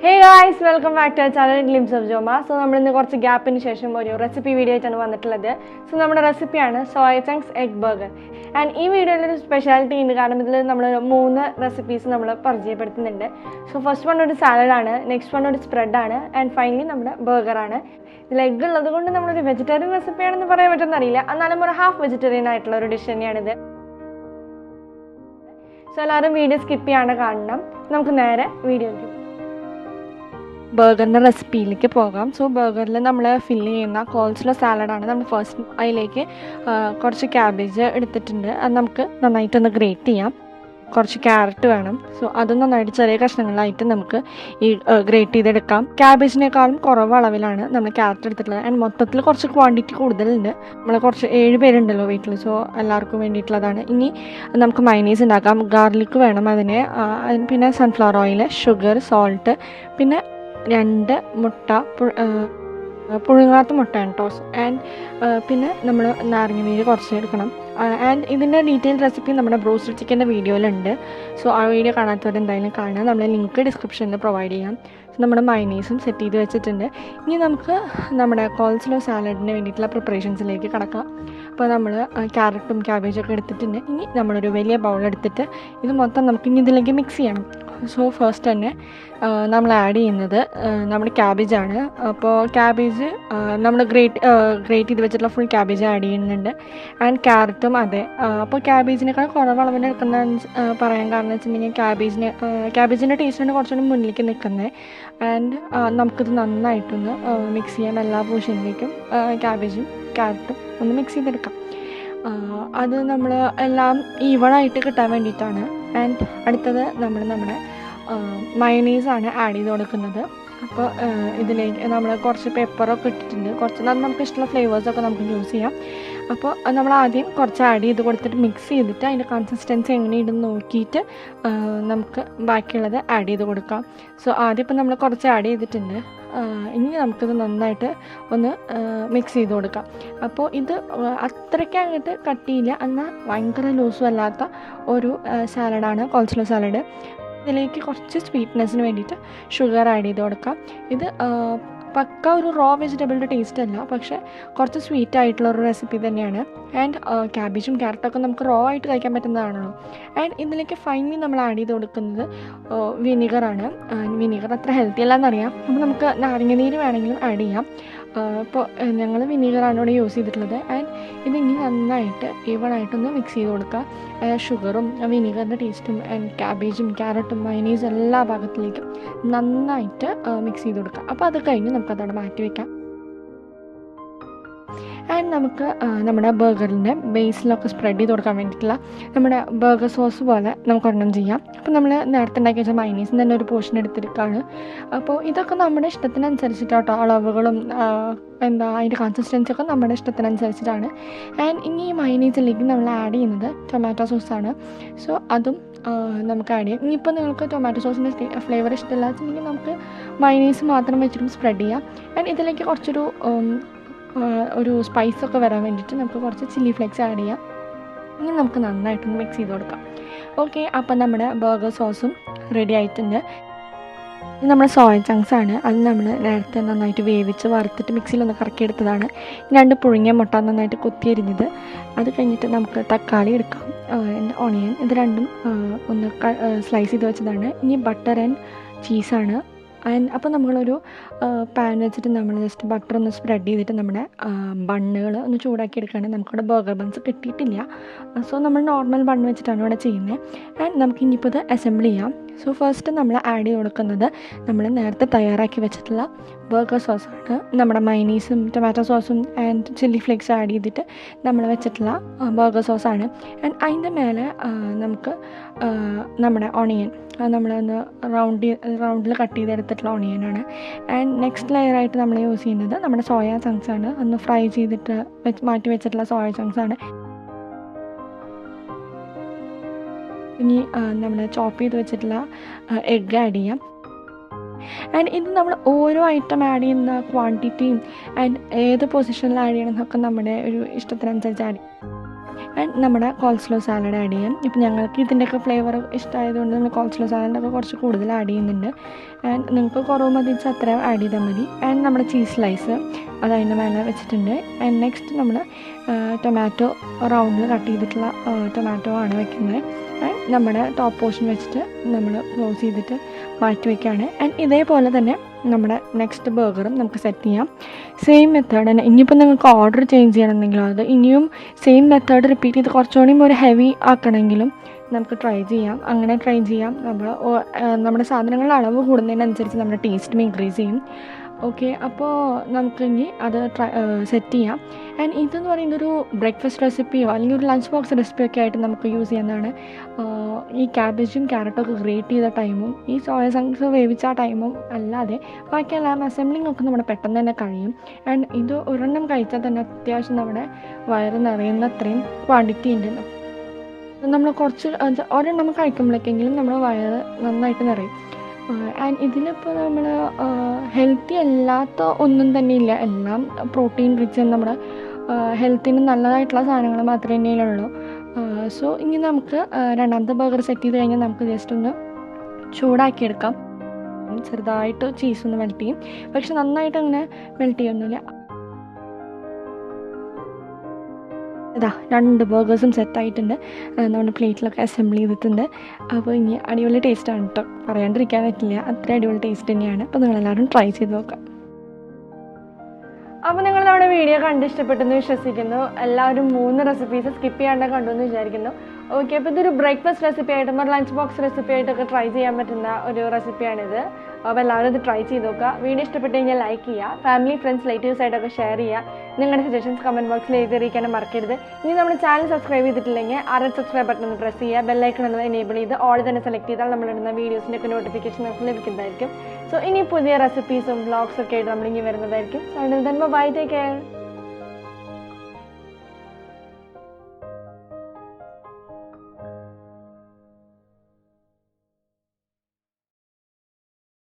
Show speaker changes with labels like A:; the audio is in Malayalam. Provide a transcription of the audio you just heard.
A: Hey guys, welcome back to our channel Glimpse of Joma. So, we have a gap in the recipe video. So, our recipe is soya chunks egg burger. And this video is a specialty in the three recipes. So, first one is salad, next one is spread, and finally, burger. The egg is a vegetarian recipe. And half vegetarian dish. So, let's video skip the video. Burger recipe like program. So burger le nammal fill cheyna coleslaw salad aanu nammal first ailekku korchu cabbage eduthittunde adu namukku nannayittu ഒന്ന് grate cheyam korchu carrot venam so adu nannayittu cheriya kashnangalayittu namukku ee grate cheydedukam cabbage nekkalum koravu alavilana nammal carrot eduthittuള്ളത് and mothathil korchu quantity koodalunde nammal korchu 7 പേരുണ്ടല്ലോ വീട്ടിൽ so എല്ലാവർക്കും വേണ്ടിയിട്ടുള്ളതാണ് ഇനി നമുക്ക് മയോണൈസ് ഉണ്ടാക്കാം garlic വേണം അതിനെ പിന്നെ sunflower oil sugar salt പിന്നെ 2 മുട്ട പുഴുങ്ങാത്ത മുട്ടയാണ് ടോസ് ആൻഡ് പിന്നെ നമ്മൾ നാരങ്ങ നീര് കുറച്ച് എടുക്കണം ആൻഡ് ഇതിൻ്റെ ഡീറ്റെയിൽ റെസിപ്പി നമ്മുടെ ബ്രോസ്റ്റഡ് ചിക്കൻ്റെ വീഡിയോയിലുണ്ട് സോ ആ വീഡിയോ കാണാത്തവർ എന്തായാലും കാണുക നമ്മൾ ലിങ്ക് ഡിസ്ക്രിപ്ഷനിൽ പ്രൊവൈഡ് ചെയ്യാം സോ നമ്മുടെ മയോണൈസും സെറ്റ് ചെയ്ത് വെച്ചിട്ടുണ്ട് ഇനി നമുക്ക് നമ്മുടെ കോൾസ്ലോ സാലഡിന് വേണ്ടിയിട്ടുള്ള പ്രിപ്പറേഷൻസിലേക്ക് കടക്കാം അപ്പോൾ നമ്മൾ ക്യാരറ്റും ക്യാബേജൊക്കെ എടുത്തിട്ടുണ്ട് ഇനി നമ്മളൊരു വലിയ ബൗൾ എടുത്തിട്ട് ഇത് മൊത്തം നമുക്ക് ഇനി ഇതിലേക്ക് മിക്സ് ചെയ്യണം സോ ഫസ്റ്റ് തന്നെ നമ്മൾ ആഡ് ചെയ്യുന്നത് നമ്മുടെ ക്യാബേജാണ് അപ്പോൾ ക്യാബേജ് നമ്മൾ ഗ്രേറ്റ് ചെയ്ത് വെച്ചിട്ടുള്ള ഫുൾ ക്യാബേജ് ആഡ് ചെയ്യുന്നുണ്ട് ആൻഡ് ക്യാരറ്റും അതെ അപ്പോൾ ക്യാബേജിനേക്കാൾ കുറവ് അളവിൽ എടുക്കുന്ന പറയാൻ കാരണം വെച്ചിട്ടുണ്ടെങ്കിൽ ക്യാബേജിൻ്റെ ടേസ്റ്റിന് കുറച്ചുകൂടി മുന്നിലേക്ക് നിൽക്കുന്നത് ആൻഡ് നമുക്കിത് നന്നായിട്ടൊന്ന് മിക്സ് ചെയ്യാം എല്ലാ പോർഷനിലേക്കും ക്യാബേജും ക്യാരറ്റും ഒന്ന് മിക്സ് ചെയ്തെടുക്കാം അത് നമ്മൾ എല്ലാം ഈവണായിട്ട് കിട്ടാൻ വേണ്ടിയിട്ടാണ് ആൻഡ് അടുത്തത് നമ്മുടെ മയോണൈസാണ് ആഡ് ചെയ്ത് കൊടുക്കുന്നത് അപ്പോൾ ഇതിലേക്ക് നമ്മൾ കുറച്ച് പെപ്പറൊക്കെ ഇട്ടിട്ടുണ്ട് കുറച്ച് നമുക്ക് ഇഷ്ടമുള്ള ഫ്ലേവേഴ്സൊക്കെ നമുക്ക് യൂസ് ചെയ്യാം അപ്പോൾ നമ്മൾ ആദ്യം കുറച്ച് ആഡ് ചെയ്ത് കൊടുത്തിട്ട് മിക്സ് ചെയ്തിട്ട് അതിൻ്റെ കൺസിസ്റ്റൻസി എങ്ങനെയുണ്ടെന്ന് നോക്കിയിട്ട് നമുക്ക് ബാക്കിയുള്ളത് ആഡ് ചെയ്ത് കൊടുക്കാം സോ ആദ്യം ഇപ്പോൾ നമ്മൾ കുറച്ച് ആഡ് ചെയ്തിട്ടുണ്ട് ഇനി നമുക്കിത് നന്നായിട്ട് ഒന്ന് മിക്സ് ചെയ്ത് കൊടുക്കാം അപ്പോൾ ഇത് അത്രയ്ക്ക് അങ്ങോട്ട് കട്ടിയില്ല എന്നാൽ ഭയങ്കര ലൂസും അല്ലാത്ത ഒരു സാലഡാണ് കോൾസ്ലോ സാലഡ് ഇതിലേക്ക് കുറച്ച് സ്വീറ്റ്നെസ്സിന് വേണ്ടിയിട്ട് ഷുഗർ ആഡ് ചെയ്ത് കൊടുക്കാം ഇത് പക്ക ഒരു റോ വെജിറ്റബിളിൻ്റെ ടേസ്റ്റ് അല്ല പക്ഷേ കുറച്ച് സ്വീറ്റ് ആയിട്ടുള്ളൊരു റെസിപ്പി തന്നെയാണ് ആൻഡ് ക്യാബേജും ക്യാരറ്റൊക്കെ നമുക്ക് റോ ആയിട്ട് കഴിക്കാൻ പറ്റുന്നതാണല്ലോ ആൻഡ് ഇതിലേക്ക് ഫൈനലി നമ്മൾ ആഡ് ചെയ്ത് കൊടുക്കുന്നത് വിനീഗറാണ് വിനീഗർ അത്ര ഹെൽത്തി അല്ലാന്നറിയാം അപ്പോൾ നമുക്ക് നാരങ്ങ നീര് വേണമെങ്കിലും ആഡ് ചെയ്യാം ഇപ്പോൾ ഞങ്ങൾ വിനീഗറാണ് ഇവിടെ യൂസ് ചെയ്തിട്ടുള്ളത് ആൻഡ് ഇതിനി നന്നായിട്ട് ഈവണായിട്ടൊന്ന് മിക്സ് ചെയ്ത് കൊടുക്കുക ഷുഗറും വിനീഗറിൻ്റെ ടേസ്റ്റും ആൻഡ് ക്യാബേജും ക്യാരറ്റും മയോണൈസും എല്ലാ ഭാഗത്തിലേക്കും നന്നായിട്ട് മിക്സ് ചെയ്ത് കൊടുക്കുക അപ്പോൾ അത് കഴിഞ്ഞ് നമുക്കതവിടെ മാറ്റി വയ്ക്കാം ആൻഡ് നമുക്ക് നമ്മുടെ ബർഗറിൻ്റെ ബേസിലൊക്കെ സ്പ്രെഡ് ചെയ്ത് കൊടുക്കാൻ വേണ്ടിയിട്ടുള്ള നമ്മുടെ ബർഗർ സോസ് പോലെ നമുക്ക് ഒരെണ്ണം ചെയ്യാം അപ്പോൾ നമ്മൾ നേരത്തെ ഉണ്ടാക്കി വെച്ച മയോണൈസിൽ തന്നെ ഒരു പോർഷൻ എടുത്തിരിക്കുകയാണ് അപ്പോൾ ഇതൊക്കെ നമ്മുടെ ഇഷ്ടത്തിനനുസരിച്ചിട്ടോ അളവുകളും അതിൻ്റെ കൺസിസ്റ്റൻസി ഒക്കെ നമ്മുടെ ഇഷ്ടത്തിനനുസരിച്ചിട്ടാണ് ആൻഡ് ഇനി ഈ മയോണൈസിലേക്ക് നമ്മൾ ആഡ് ചെയ്യുന്നത് ടൊമാറ്റോ സോസാണ് സോ അതും നമുക്ക് ആഡ് ചെയ്യാം ഇനിയിപ്പോൾ നിങ്ങൾക്ക് ടൊമാറ്റോ സോസിൻ്റെ ഫ്ലേവർ ഇഷ്ടമില്ല വെച്ചിട്ടുണ്ടെങ്കിൽ നമുക്ക് മയോണൈസ് മാത്രം വെച്ചിട്ടും സ്പ്രെഡ് ചെയ്യാം ആൻഡ് ഇതിലേക്ക് കുറച്ചൊരു ഒരു സ്പൈസൊക്കെ വരാൻ വേണ്ടിയിട്ട് നമുക്ക് കുറച്ച് ചില്ലി ഫ്ലേക്സ് ആഡ് ചെയ്യാം ഇനി നമുക്ക് നന്നായിട്ടൊന്ന് മിക്സ് ചെയ്ത് കൊടുക്കാം ഓക്കെ അപ്പം നമ്മുടെ ബർഗർ സോസും റെഡി ആയിട്ടുണ്ട് ഇത് നമ്മുടെ സോയ ചങ്ക്സ് ആണ് അത് നമ്മൾ നേരത്തെ നന്നായിട്ട് വേവിച്ച് വറുത്തിട്ട് മിക്സിയിലൊന്ന് കറക്കിയെടുത്തതാണ് 2 പുഴുങ്ങിയ മുട്ട നന്നായിട്ട് കൊത്തിയരിഞ്ഞത് അത് കഴിഞ്ഞിട്ട് നമുക്ക് തക്കാളി എടുക്കാം ഓണിയൻ ഇത് രണ്ടും ഒന്ന് സ്ലൈസ് ചെയ്ത് വെച്ചതാണ് ഇനി ബട്ടർ ആൻഡ് ചീസാണ് ആൻഡ് അപ്പോൾ നമ്മളൊരു പാൻ വെച്ചിട്ട് നമ്മൾ ജസ്റ്റ് ബട്ടർ ഒന്ന് സ്പ്രെഡ് ചെയ്തിട്ട് നമ്മുടെ ബണ്ണുകൾ ഒന്ന് ചൂടാക്കി എടുക്കുകയാണെങ്കിൽ നമുക്കിവിടെ ബർഗർ ബൺസ് കിട്ടിയിട്ടില്ല സോ നമ്മൾ നോർമൽ ബണ്ണ് വെച്ചിട്ടാണ് ഇവിടെ ചെയ്യുന്നത് ആൻഡ് നമുക്ക് ഇനിയിപ്പോൾ ഇത് അസംബിൾ ചെയ്യാം സോ ഫസ്റ്റ് നമ്മൾ ആഡ് ചെയ്ത് കൊടുക്കുന്നത് നമ്മൾ നേരത്തെ തയ്യാറാക്കി വെച്ചിട്ടുള്ള ബർഗർ സോസാണ് നമ്മുടെ മയോണൈസും ടൊമാറ്റോ സോസും ആൻഡ് ചില്ലി ഫ്ലേക്സ് ആഡ് ചെയ്തിട്ട് നമ്മൾ വെച്ചിട്ടുള്ള ബർഗർ സോസാണ് ആൻഡ് അതിൻ്റെ മേലെ നമുക്ക് നമ്മുടെ ഓണിയൻ നമ്മളൊന്ന് റൗണ്ടിൽ കട്ട് ചെയ്തെടുത്തിട്ടുള്ള ഓണിയനാണ് ആൻഡ് നെക്സ്റ്റ് ലെയറായിട്ട് നമ്മൾ യൂസ് ചെയ്യുന്നത് നമ്മുടെ സോയ ചങ്ക്സ് ആണ് ഒന്ന് ഫ്രൈ ചെയ്തിട്ട് മാറ്റി വെച്ചിട്ടുള്ള സോയ ചങ്ക്സ് ആണ് ഇനി നമ്മൾ ചോപ്പ് ചെയ്ത് വെച്ചിട്ടുള്ള എഗ്ഗ് ആഡ് ചെയ്യാം ആൻഡ് ഇത് നമ്മൾ ഓരോ ഐറ്റം ആഡ് ചെയ്യുന്ന ക്വാണ്ടിറ്റിയും ആൻഡ് ഏത് പൊസിഷനിൽ ആഡ് ചെയ്യണം എന്നൊക്കെ നമ്മുടെ ഒരു ഇഷ്ടത്തിനനുസരിച്ച് ആഡ് ചെയ്യും ആൻഡ് നമ്മുടെ കോൾസ്ലോ സാലഡ് ആഡ് ചെയ്യാം. ഇപ്പോൾ ഞങ്ങൾക്ക് ഇതിൻ്റെയൊക്കെ ഫ്ലേവർ ഇഷ്ടമായതുകൊണ്ട് നമ്മൾ കോൾസ്ലോ സാലഡൊക്കെ കുറച്ച് കൂടുതൽ ആഡ് ചെയ്യുന്നുണ്ട്. ആൻഡ് നിങ്ങൾക്ക് കുറവ് മതി വെച്ചാൽ അത്രയും ആഡ് ചെയ്താൽ മതി. ആൻഡ് നമ്മുടെ ചീസ് സ്ലൈസ് അത് അതിൻ്റെ മേലെ വെച്ചിട്ടുണ്ട്. ആൻഡ് നെക്സ്റ്റ് നമ്മൾ ടൊമാറ്റോ റൗണ്ടിൽ കട്ട് ചെയ്തിട്ടുള്ള ടൊമാറ്റോ ആണ് വെക്കുന്നത്. ആൻഡ് നമ്മുടെ ടോപ്പ് പോർഷൻ വെച്ചിട്ട് നമ്മൾ ക്ലോസ് ചെയ്തിട്ട് മാറ്റി വയ്ക്കുകയാണ്. ആൻഡ് ഇതേപോലെ തന്നെ നമ്മുടെ നെക്സ്റ്റ് ബർഗറും നമുക്ക് സെറ്റ് ചെയ്യാം. സെയിം മെത്തേഡ് തന്നെ. ഇനിയിപ്പോൾ നിങ്ങൾക്ക് ഓർഡർ ചേഞ്ച് ചെയ്യണമെന്നെങ്കിലും അത് ഇനിയും സെയിം മെത്തേഡ് റിപ്പീറ്റ് ചെയ്ത് കുറച്ചുകൂടിയും ഒരു ഹെവി ആക്കണമെങ്കിലും നമുക്ക് ട്രൈ ചെയ്യാം. അങ്ങനെ ട്രൈ ചെയ്യാം. നമ്മുടെ സാധനങ്ങളുടെ അളവ് കൂടുന്നതിനനുസരിച്ച് നമ്മുടെ ടേസ്റ്റും ഇൻക്രീസ് ചെയ്യും. ഓക്കെ, അപ്പോൾ നമുക്കിനി അത് സെറ്റ് ചെയ്യാം. ആൻഡ് ഇതെന്ന് പറയുന്നത് ഒരു ബ്രേക്ക്ഫാസ്റ്റ് റെസിപ്പിയോ അല്ലെങ്കിൽ ഒരു ലഞ്ച് ബോക്സ് റെസിപ്പിയൊക്കെ ആയിട്ട് നമുക്ക് യൂസ് ചെയ്യുന്നതാണ്. ഈ ക്യാബേജും ക്യാരറ്റൊക്കെ ഗ്രേറ്റ് ചെയ്ത ടൈമും ഈ സോയ ചങ്ക്സ് വേവിച്ച ടൈമും അല്ലാതെ ബാക്കിയെല്ലാം അസംബ്ലിംഗ് ഒക്കെ നമ്മുടെ പെട്ടെന്ന് തന്നെ കഴിയും. ആൻഡ് ഇത് ഒരെണ്ണം കഴിച്ചാൽ തന്നെ അത്യാവശ്യം നമ്മുടെ വയറ് നിറയുന്ന അത്രയും ക്വാണ്ടിറ്റി ഉണ്ട്. നമ്മൾ കുറച്ച് ഒരെണ്ണം കഴിക്കുമ്പോഴേക്കെങ്കിലും നമ്മുടെ വയറ് നന്നായിട്ട് നിറയും. ആൻഡ് ഇതിലിപ്പോൾ നമ്മൾ ഹെൽത്തി അല്ലാത്ത ഒന്നും തന്നെ ഇല്ല. എല്ലാം പ്രോട്ടീൻ റിച്ച് നമ്മുടെ ഹെൽത്തിന് നല്ലതായിട്ടുള്ള സാധനങ്ങൾ മാത്രമേ തന്നെയുള്ളൂ. സോ ഇനി നമുക്ക് രണ്ടാമത്തെ ബർഗർ സെറ്റ് ചെയ്ത് കഴിഞ്ഞാൽ നമുക്ക് ജസ്റ്റ് ഒന്ന് ചൂടാക്കിയെടുക്കാം. ചെറുതായിട്ട് ചീസൊന്ന് മെൽറ്റ് ചെയ്യും, പക്ഷെ നന്നായിട്ട് അങ്ങനെ മെൽറ്റ് ചെയ്യൊന്നുമില്ല. ഇതാ 2 ബർഗേഴ്സും സെറ്റായിട്ടുണ്ട്. നമ്മുടെ പ്ലേറ്റിലൊക്കെ അസംബിൾ ചെയ്തിട്ടുണ്ട്. അപ്പോൾ ഇനി അടിപൊളി ടേസ്റ്റാണ് കേട്ടോ, പറയാണ്ടിരിക്കാൻ പറ്റില്ല. അത്ര അടിപൊളി ടേസ്റ്റ് തന്നെയാണ്. അപ്പോൾ നിങ്ങളെല്ലാവരും ട്രൈ ചെയ്ത് നോക്കാം. അപ്പോൾ നിങ്ങൾ നമ്മുടെ വീഡിയോ കണ്ട് ഇഷ്ടപ്പെട്ടെന്ന് വിശ്വസിക്കുന്നു. എല്ലാവരും 3 റെസിപ്പീസ് സ്കിപ്പ് ചെയ്യാണ്ട് കണ്ടു എന്ന് വിചാരിക്കുന്നു. ഓക്കെ, അപ്പോൾ ഇതൊരു ബ്രേക്ക്ഫാസ്റ്റ് റെസിപ്പി ആയിട്ടും ഒരു ലഞ്ച് ബോക്സ് റെസിപ്പി ആയിട്ടൊക്കെ ട്രൈ ചെയ്യാൻ പറ്റുന്ന ഒരു റെസിപ്പിയാണിത്. അപ്പോൾ എല്ലാവരും ഇത് ട്രൈ ചെയ്ത് നോക്കുക. വീഡിയോ ഇഷ്ടപ്പെട്ട് കഴിഞ്ഞാൽ ലൈക്ക് ചെയ്യുക, ഫാമിലി ഫ്രണ്ട്സ് റിലേറ്റീവ്സ് ആയിട്ടൊക്കെ ഷെയർ ചെയ്യുക. നിങ്ങളുടെ സജഷൻസ് കമൻറ്റ് ബോക്സിൽ എഴുതിയിരിക്കാനും മറക്കരുത്. ഇനി നമ്മുടെ ചാനൽ സബ്സ്ക്രൈബ് ചെയ്തിട്ടില്ലെങ്കിൽ റെഡ് സബ്സ്ക്രൈബ് ബട്ടൺ ഒന്ന് പ്രസ് ചെയ്യുക. ബെല്ലൈക്കൺ ഒന്ന് എനേബിൾ ചെയ്ത് ഓൾ തന്നെ സെലക്ട് ചെയ്താൽ നമ്മളിടുന്ന വീഡിയോസിൻ്റെ ഒക്കെ നോട്ടിഫിക്കേഷൻ നമുക്ക് ലഭിക്കുന്നതായിരിക്കും. സോ ഇനി പുതിയ റെസിപ്പീസും വ്ളോഗ്സും ഒക്കെ ആയിട്ട് നമ്മളിങ്ങനെ വരുന്നതായിരിക്കും. So bye, take care.